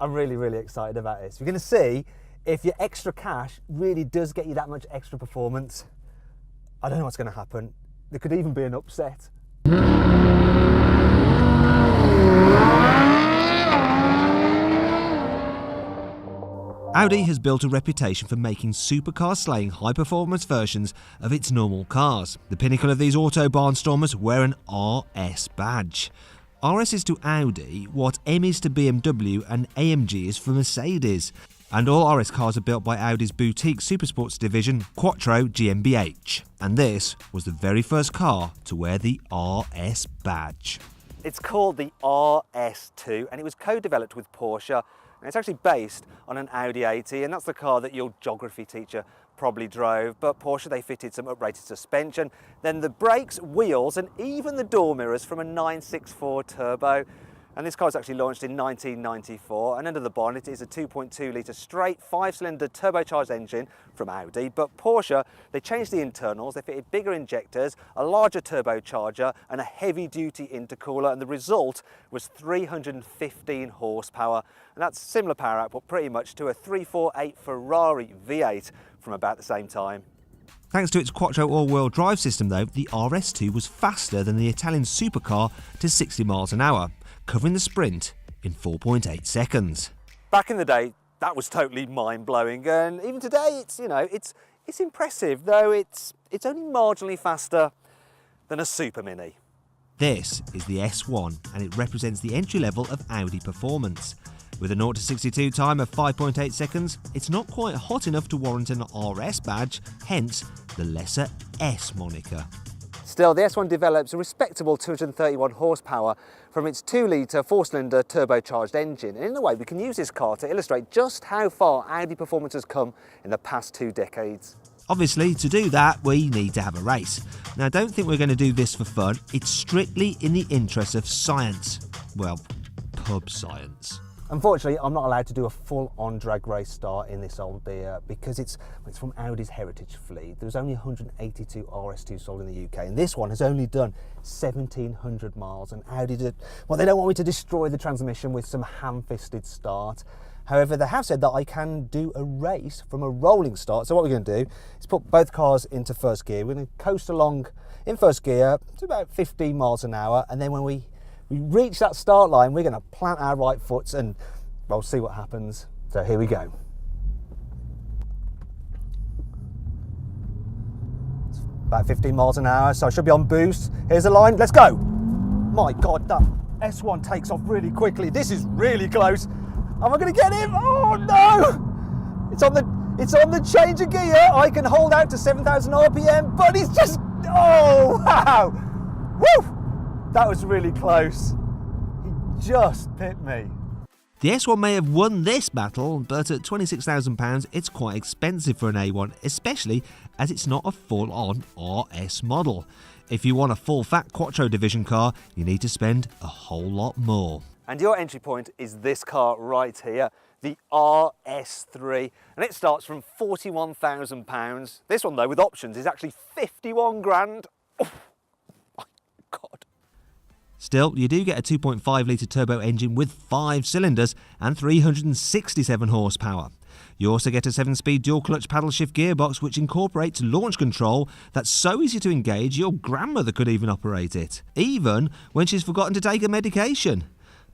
I'm really, really excited about this. We're going to see if your extra cash really does get you that much extra performance. I don't know what's going to happen. There could even be an upset. Audi has built a reputation for making supercar-slaying high-performance versions of its normal cars. The pinnacle of these auto barnstormers wear an RS badge. RS is to Audi what M is to BMW and AMG is for Mercedes. And all RS cars are built by Audi's boutique supersports division, Quattro GmbH. And this was the very first car to wear the RS badge. It's called the RS2 and it was co-developed with Porsche. And it's actually based on an Audi 80, and that's the car that your geography teacher probably drove. But Porsche, they fitted some uprated suspension, then the brakes, wheels, and even the door mirrors from a 964 turbo. And this car was actually launched in 1994, and under the bonnet is a 2.2 litre straight 5-cylinder turbocharged engine from Audi. But Porsche, they changed the internals, they fitted bigger injectors, a larger turbocharger and a heavy-duty intercooler, and the result was 315 horsepower. And that's similar power output pretty much to a 348 Ferrari V8 from about the same time. Thanks to its Quattro all-wheel drive system though, the RS2 was faster than the Italian supercar to 60 miles an hour, covering the sprint in 4.8 seconds. Back in the day, that was totally mind-blowing, and even today, it's impressive, though it's only marginally faster than a Super Mini. This is the S1, and it represents the entry level of Audi performance. With a 0 to 62 time of 5.8 seconds, it's not quite hot enough to warrant an RS badge, hence the lesser S moniker. Still, the S1 develops a respectable 231 horsepower from its 2-litre 4-cylinder turbocharged engine. And in a way, we can use this car to illustrate just how far Audi performance has come in the past 2 decades. Obviously, to do that, we need to have a race. Now, I don't think we're going to do this for fun. It's strictly in the interest of science. Well, pub science. Unfortunately, I'm not allowed to do a full-on drag race start in this old dear because it's from Audi's heritage fleet. There's only 182 RS2 sold in the UK, and this one has only done 1,700 miles. And Audi they don't want me to destroy the transmission with some ham-fisted start. However, they have said that I can do a race from a rolling start. So what we're going to do is put both cars into first gear. We're going to coast along in first gear to about 15 miles an hour, and then when we reach that start line, we're going to plant our right foots and we'll see what happens. So here we go. It's about 15 miles an hour, so I should be on boost. Here's the line, let's go. My God, that S1 takes off really quickly. This is really close. Am I going to get him? Oh no! It's on the change of gear. I can hold out to 7,000 RPM, but he's just, oh wow! Woo! That was really close. He just pipped me. The S1 may have won this battle, but at £26,000 it's quite expensive for an A1, especially as it's not a full-on RS model. If you want a full-fat Quattro division car, you need to spend a whole lot more. And your entry point is this car right here, the RS3, and it starts from £41,000. This one though, with options, is actually 51 grand. Oh my God. Still, you do get a 2.5 litre turbo engine with 5 cylinders and 367 horsepower. You also get a 7-speed dual-clutch paddle-shift gearbox which incorporates launch control that's so easy to engage your grandmother could even operate it, even when she's forgotten to take her medication.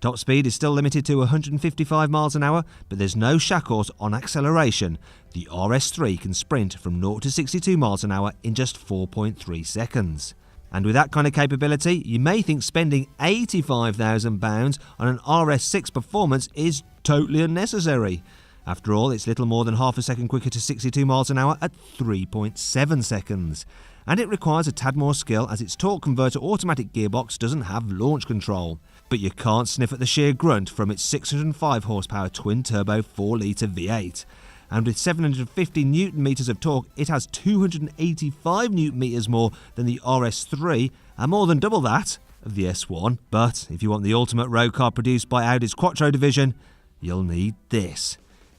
Top speed is still limited to 155 miles an hour, but there's no shackles on acceleration. The RS3 can sprint from 0 to 62 miles an hour in just 4.3 seconds. And with that kind of capability, you may think spending £85,000 on an RS6 performance is totally unnecessary. After all, it's little more than half a second quicker to 62 miles an hour at 3.7 seconds. And it requires a tad more skill as its torque converter automatic gearbox doesn't have launch control. But you can't sniff at the sheer grunt from its 605 horsepower twin-turbo 4-litre V8. And with 750 newton meters of torque, it has 285 newton meters more than the RS3 and more than double that of the S1. But if you want the ultimate road car produced by Audi's Quattro division, you'll need this.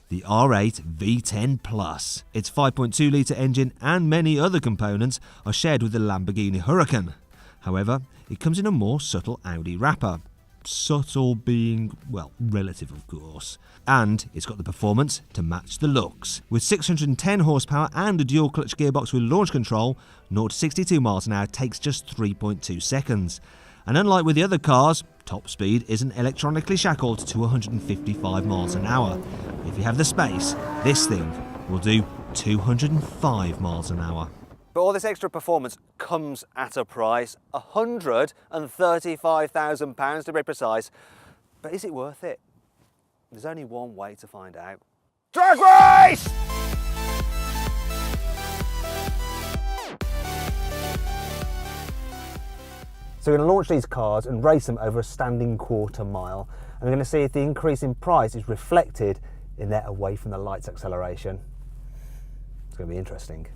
The R8 V10 Plus. Its 5.2 litre engine and many other components are shared with the Lamborghini Huracan. However, it comes in a more subtle Audi wrapper. subtle being, well, relative of course. And it's got the performance to match the looks. With 610 horsepower and a dual clutch gearbox with launch control, 0 to 62 miles an hour takes just 3.2 seconds. And unlike with the other cars, top speed isn't electronically shackled to 155 miles an hour. If you have the space, this thing will do 205 miles an hour. But all this extra performance comes at a price, £135,000 to be precise. But is it worth it? There's only one way to find out. Drag race! So we're going to launch these cars and race them over a standing quarter mile. And we're going to see if the increase in price is reflected in their away from the lights acceleration. It's going to be interesting.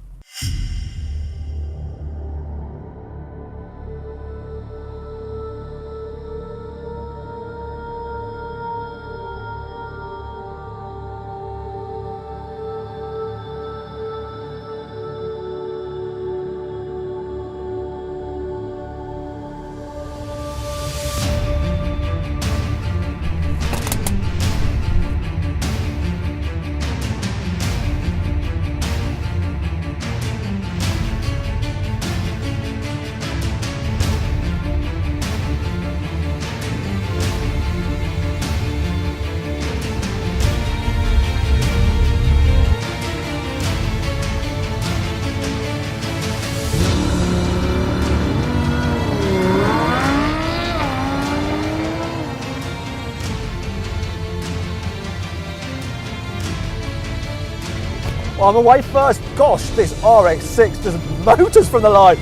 On the way first, gosh, this RS6 just motors from the line.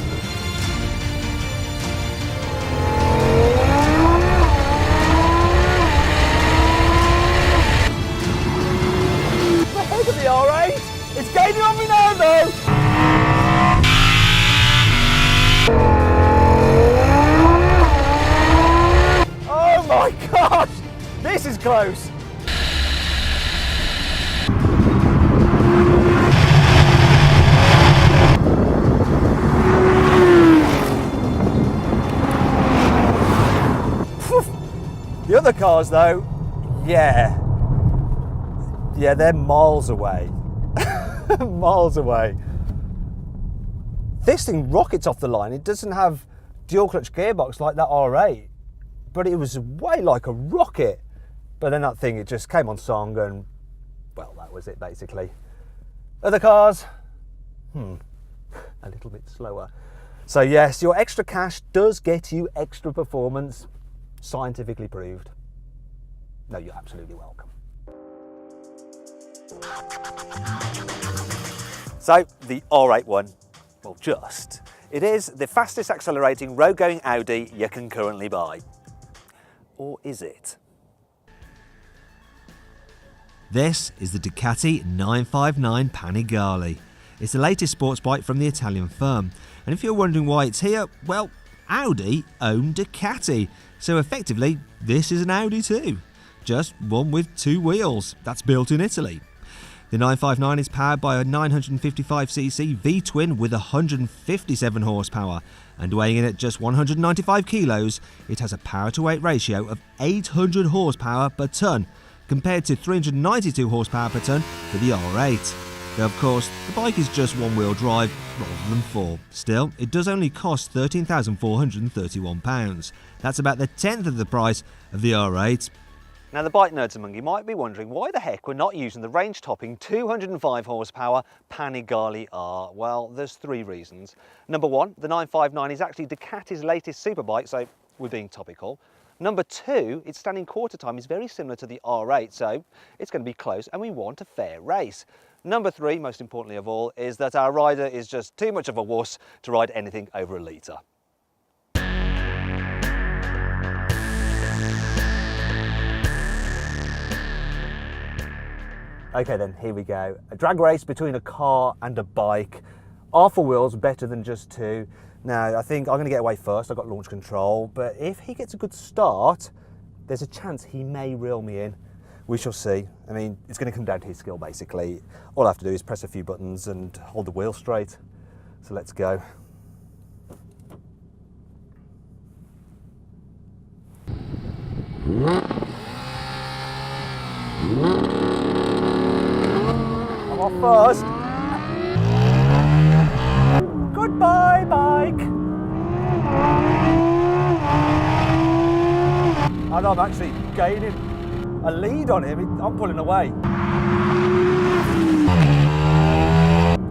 Ahead of the R8, it's gaining on me now though. Oh my gosh, this is close. The other cars though, yeah, they're miles away, miles away. This thing rockets off the line. It doesn't have dual clutch gearbox like that R8, but it was way like a rocket. But then that thing, it just came on song and, well, that was it basically. Other cars, a little bit slower. So yes, your extra cash does get you extra performance. Scientifically proved. No, you're absolutely welcome. So the R8 one, well, it is the fastest accelerating road-going Audi you can currently buy. Or is it? This is the Ducati 959 Panigale. It's the latest sports bike from the Italian firm. And if you're wondering why it's here, well, Audi own Ducati. So effectively, this is an Audi too. Just one with two wheels. That's built in Italy. The 959 is powered by a 955cc V-twin with 157 horsepower. And weighing in at just 195 kilos, it has a power-to-weight ratio of 800 horsepower per tonne, compared to 392 horsepower per tonne for the R8. Though of course, the bike is just one-wheel drive rather than four. Still, it does only cost £13,431. That's about the tenth of the price of the R8. Now the bike nerds among you might be wondering why the heck we're not using the range-topping 205 horsepower Panigale R. Well, there's three reasons. Number one, the 959 is actually Ducati's latest superbike, so we're being topical. Number two, its standing quarter time is very similar to the R8, so it's going to be close and we want a fair race. Number three, most importantly of all, is that our rider is just too much of a wuss to ride anything over a litre. Okay then, here we go. A drag race between a car and a bike. Are four wheels better than just two? Now, I think I'm going to get away first. I've got launch control, but if he gets a good start, there's a chance he may reel me in. We shall see. I mean, it's going to come down to his skill, basically. All I have to do is press a few buttons and hold the wheel straight. So let's go. I'm off first. Goodbye, bike. And I'm actually gaining a lead on him. I'm pulling away.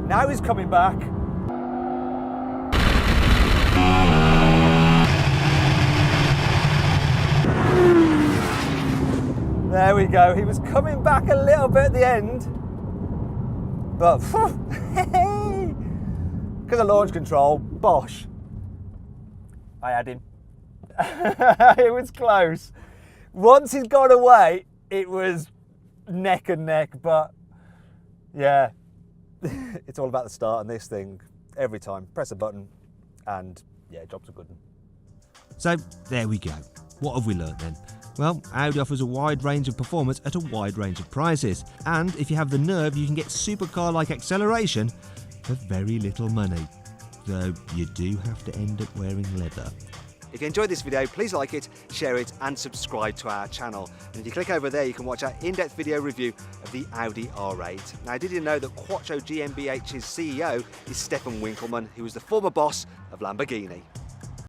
Now he's coming back. There we go. He was coming back a little bit at the end, but because of launch control, bosh, I had him. It was close. Once he'd got away, it was neck and neck, but yeah, it's all about the start on this thing. Every time, press a button, and yeah, job's a good one. So there we go. What have we learnt then? Well, Audi offers a wide range of performance at a wide range of prices, and if you have the nerve, you can get supercar-like acceleration for very little money. Though you do have to end up wearing leather. If you enjoyed this video, please like it, share it and subscribe to our channel. And if you click over there, you can watch our in-depth video review of the Audi R8. Now, did you know that Quattro GmbH's CEO is Stefan Winkelmann, who was the former boss of Lamborghini?